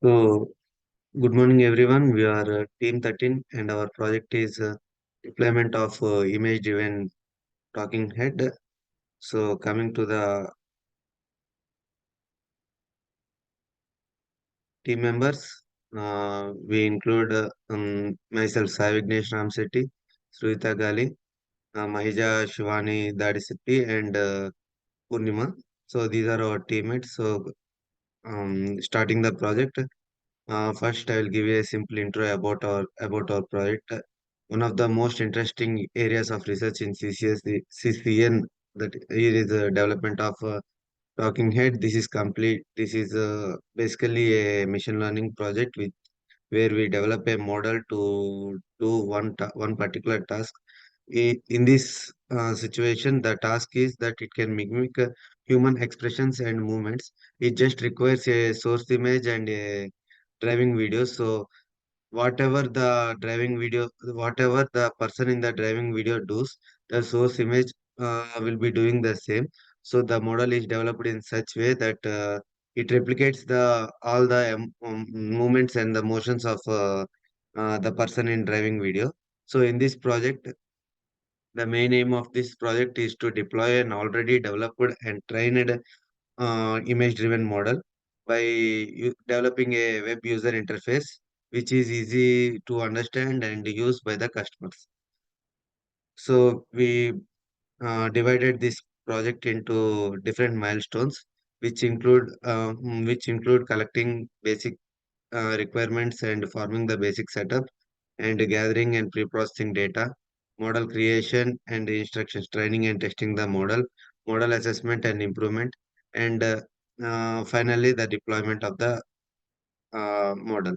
So, good morning, everyone. We are Team 13, and our project is deployment of image-driven talking head. So, coming to the team members, we include myself, Sai Vignesh Ramsetti, Sruita Gali, Mahija Shivani Dadisitti, and Purnima. So, these are our teammates. So, starting the project. First, I will give you a simple intro about our project. One of the most interesting areas of research in CCN that here is the development of Talking Head. This is complete. This is basically a machine learning project where we develop a model to do one particular task. In this situation, the task is that it can mimic human expressions and movements. It just requires a source image and a driving video. So whatever the person in the driving video does, the source image will be doing the same. So the model is developed in such way that it replicates the all the movements and the motions of the person in driving video. So in this project, the main aim of this project is to deploy an already developed and trained image-driven model by developing a web user interface which is easy to understand and use by the customers. So we divided this project into different milestones, which include collecting basic requirements and forming the basic setup and gathering and pre-processing data, model creation and instructions, training and testing the model assessment and improvement, and finally the deployment of the model.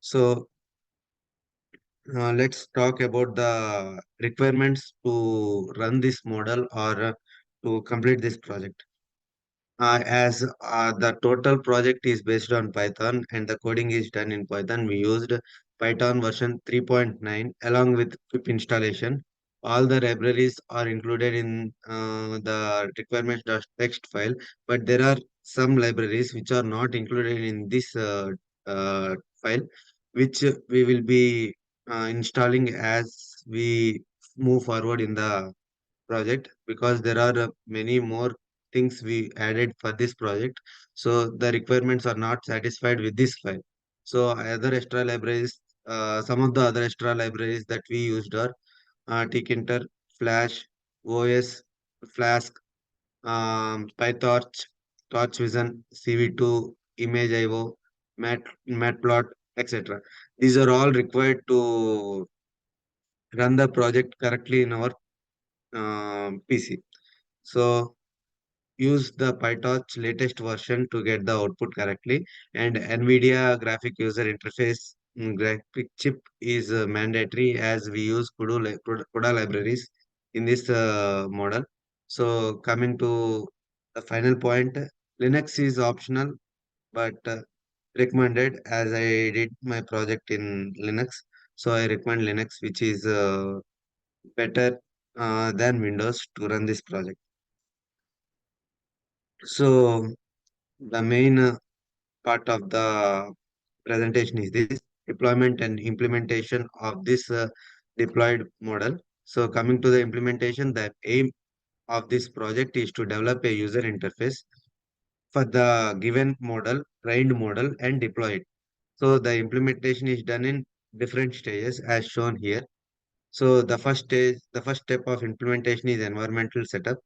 So let's talk about the requirements to run this model or to complete this project. As the total project is based on Python and the coding is done in Python, we used Python version 3.9 along with pip installation. All the libraries are included in the requirements.txt file, but there are some libraries which are not included in this file, which we will be installing as we move forward in the project because there are many more things we added for this project. So the requirements are not satisfied with this file. So other extra libraries, some of the other extra libraries that we used are Tkinter, Flash, OS, Flask, PyTorch, TorchVision, CV2, ImageIO, Matplot, etc. These are all required to run the project correctly in our PC. So use the PyTorch latest version to get the output correctly. And NVIDIA graphic user interface graphic chip is mandatory as we use CUDA libraries in this model. So coming to the final point, Linux is optional but recommended as I did my project in Linux. So I recommend Linux, which is better than Windows to run this project. So the main part of the presentation is this deployment and implementation of this deployed model. So coming to the implementation, the aim of this project is to develop a user interface for the given model, trained model, and deploy it. So the implementation is done in different stages as shown here. So the first step of implementation is environmental setup.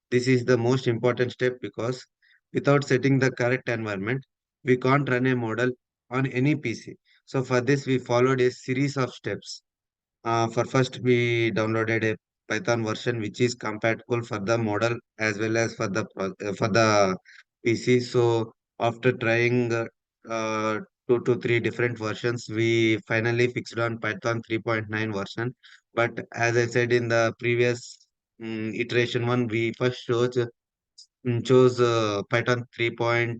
This is the most important step because without setting the correct environment, we can't run a model on any PC. So for this, we followed a series of steps. For first, we downloaded a Python version which is compatible for the model as well as for for the PC. So after trying two to three different versions, we finally fixed on Python 3.9 version. But as I said in the previous iteration one, we first chose Python 3.10,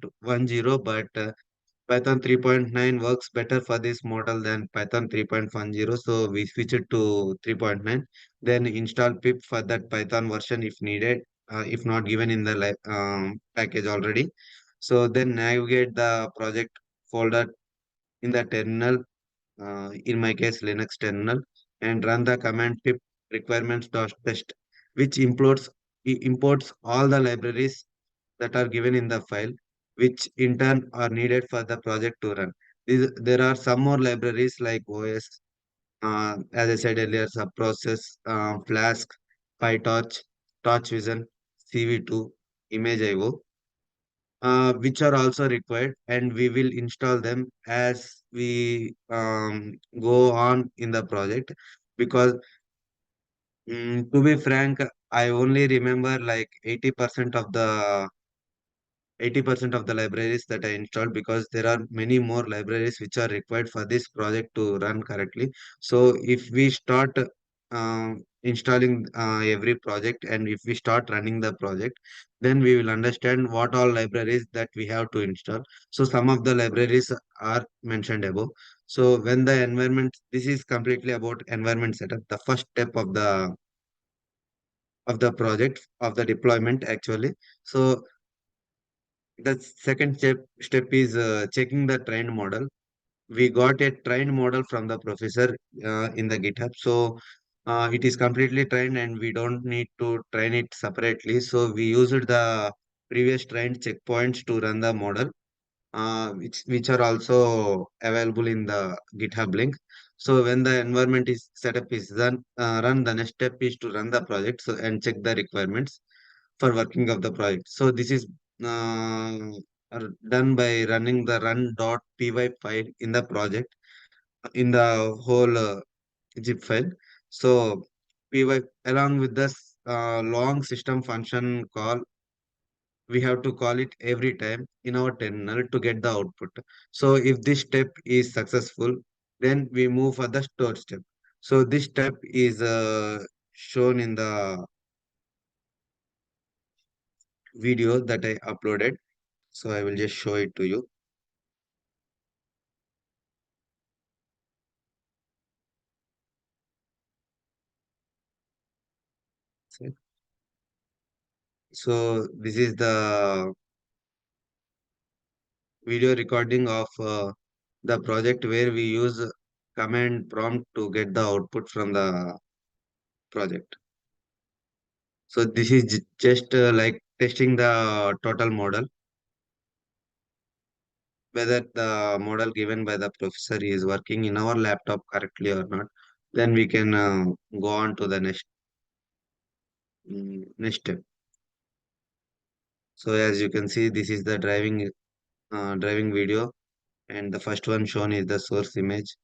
but Python 3.9 works better for this model than Python 3.10. So we switch it to 3.9. Then install pip for that Python version if needed, if not given in the package already. So then navigate the project folder in the terminal, in my case Linux terminal, and run the command pip requirements.test, which imports all the libraries that are given in the file, which in turn are needed for the project to run. There are some more libraries like OS, as I said earlier, Subprocess, Flask, PyTorch, TorchVision, CV2, ImageIO, which are also required, and we will install them as we go on in the project. Because to be frank, I only remember like 80% of the libraries that I installed, because there are many more libraries which are required for this project to run correctly. So if we start installing every project, and if we start running the project, then we will understand what all libraries that we have to install. So some of the libraries are mentioned above. So when the environment, this is completely about environment setup, the first step of the project, of the deployment actually. So the second step is checking the trained model. We got a trained model from the professor in the GitHub. So it is completely trained, and we don't need to train it separately. So we used the previous trained checkpoints to run the model, which are also available in the GitHub link. So when the environment is setup is run, the next step is to run the project, so and check the requirements for working of the project. So this is uh, done by running the run.py file in the project, in the whole zip file. So py, along with this long system function call, we have to call it every time in our terminal to get the output. So if this step is successful, then we move for the store step. So this step is shown in the video that I uploaded. So I will just show it to you. So this is the video recording of the project where we use command prompt to get the output from the project. So this is just like testing the total model, whether the model given by the professor is working in our laptop correctly or not. Then we can go on to the next step. So as you can see, this is the driving video, and the first one shown is the source image.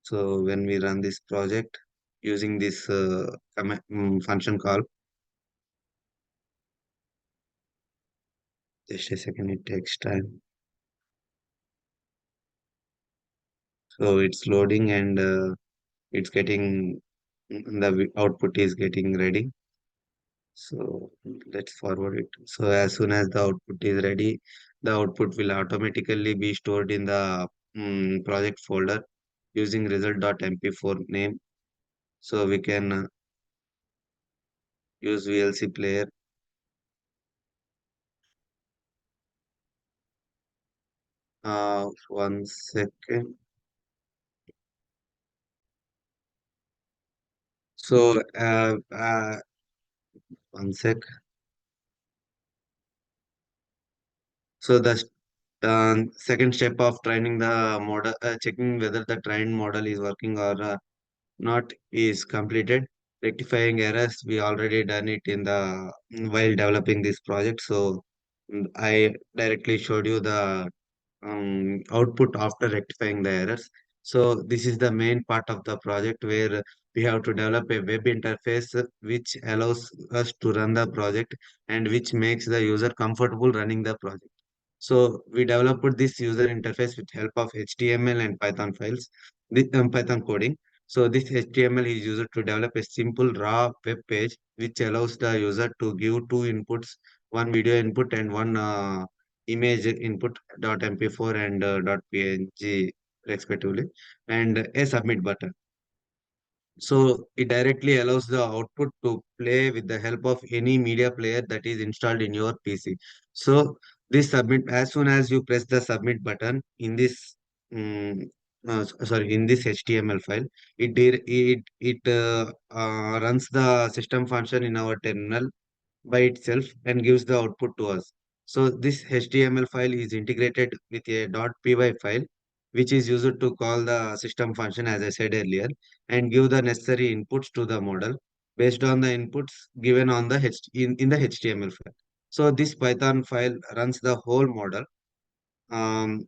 So when we run this project using this function call, just a second, it takes time. So it's loading, and it's getting the output is getting ready. So let's forward it. So as soon as the output is ready, the output will automatically be stored in the project folder using result.mp4 name. So we can use VLC player. 1 second. So 1 sec. So the second step of training the model, checking whether the trained model is working or not, is completed. Rectifying errors, we already done it in the while developing this project. So I directly showed you the output after rectifying the errors. So this is the main part of the project where we have to develop a web interface which allows us to run the project, and which makes the user comfortable running the project. So we developed this user interface with help of HTML and Python files, the Python coding. So this HTML is used to develop a simple raw web page which allows the user to give two inputs, one video input and one image input, .mp4 and .png respectively, and a submit button. So it directly allows the output to play with the help of any media player that is installed in your PC. So this submit, as soon as you press the submit button in this mm in this HTML file, it runs the system function in our terminal by itself and gives the output to us. So this HTML file is integrated with a .py file, which is used to call the system function, as I said earlier, and give the necessary inputs to the model based on the inputs given on the in the HTML file. So this Python file runs the whole model,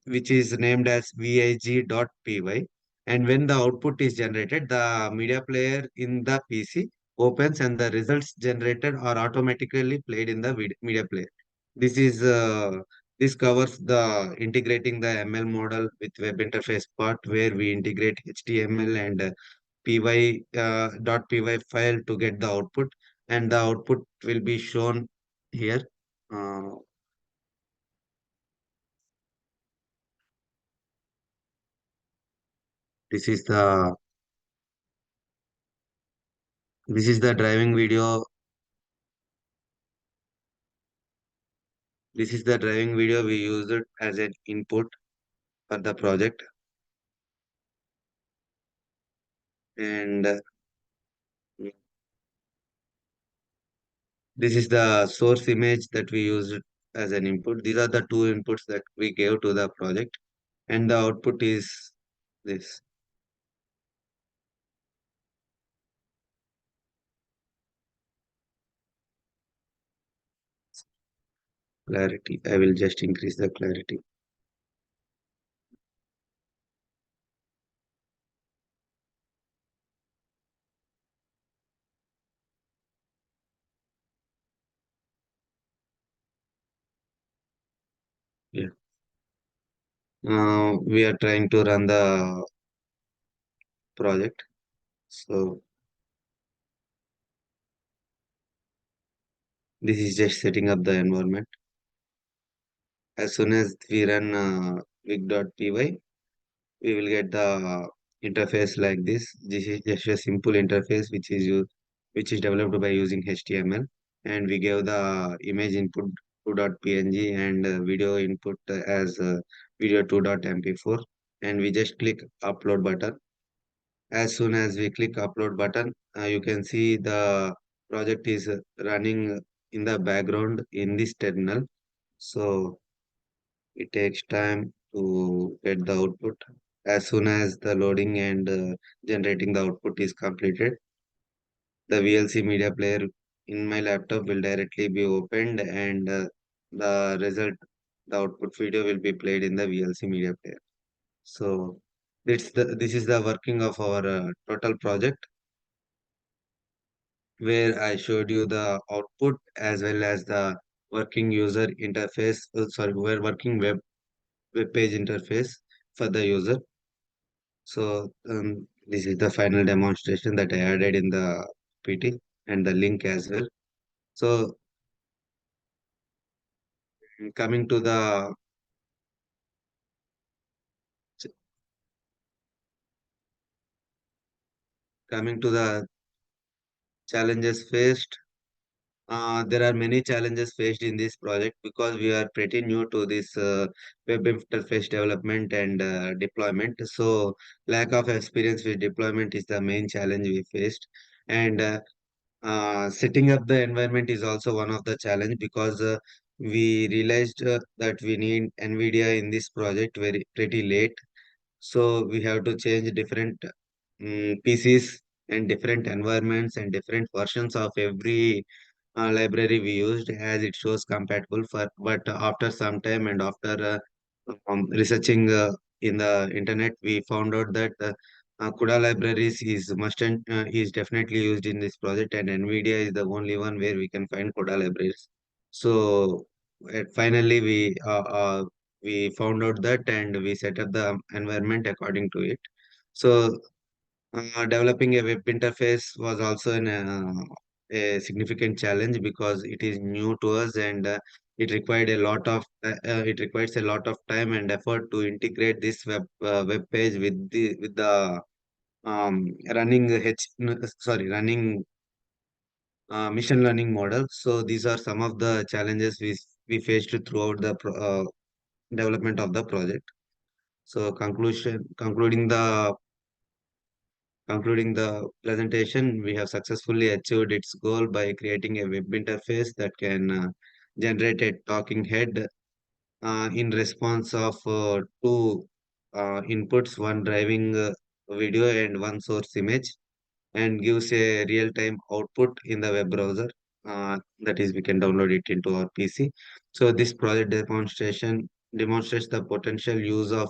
which is named as vig.py. And when the output is generated, the media player in the PC opens and the results generated are automatically played in the media player. This is this covers the integrating the ML model with web interface part where we integrate HTML and py file to get the output, and the output will be shown here. Uh, this is the this is the driving video. This is the driving video we used as an input for the project. And this is the source image that we used as an input. These are the two inputs that we gave to the project. And the output is this. Clarity. I will just increase the clarity. Yeah. We are trying to run the project. So this is just setting up the environment. As soon as we run wig.py, we will get the interface like this. This is just a simple interface which is developed by using HTML, and we gave the image input 2.png and video input as video 2.mp4, and we just click upload button. As soon as we click upload button, you can see the project is running in the background in this terminal. So it takes time to get the output. As soon as the loading and generating the output is completed, the VLC media player in my laptop will directly be opened, and the result, the output video will be played in the VLC media player. So this is the working of our total project, where I showed you the output as well as the working user interface, working web page interface for the user. So this is the final demonstration that I added in the PT and the link as well. So coming to the coming to the challenges faced, there are many challenges faced in this project because we are pretty new to this web interface development and deployment. So lack of experience with deployment is the main challenge we faced, and setting up the environment is also one of the challenge because we realized that we need NVIDIA in this project very pretty late. So we have to change different PCs and different environments and different versions of every library we used as it shows compatible for. But after some time and after researching in the internet, we found out that CUDA libraries is definitely used in this project, and NVIDIA is the only one where we can find CUDA libraries. So finally, we found out that, and we set up the environment according to it. So developing a web interface was also a significant challenge because it is new to us, and it requires a lot of time and effort to integrate this web page with the running running machine learning model. So these are some of the challenges we faced throughout the development of the project. So concluding the presentation, we have successfully achieved its goal by creating a web interface that can generate a talking head in response of two inputs, one driving video and one source image, and gives a real-time output in the web browser. That is, we can download it into our PC. So this project demonstration demonstrates the potential use of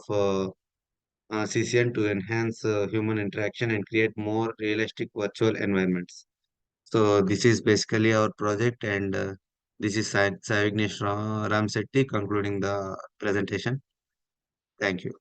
CCN to enhance human interaction and create more realistic virtual environments. So this is basically our project, and this is Sai Vignesh Ramsetti concluding the presentation. Thank you.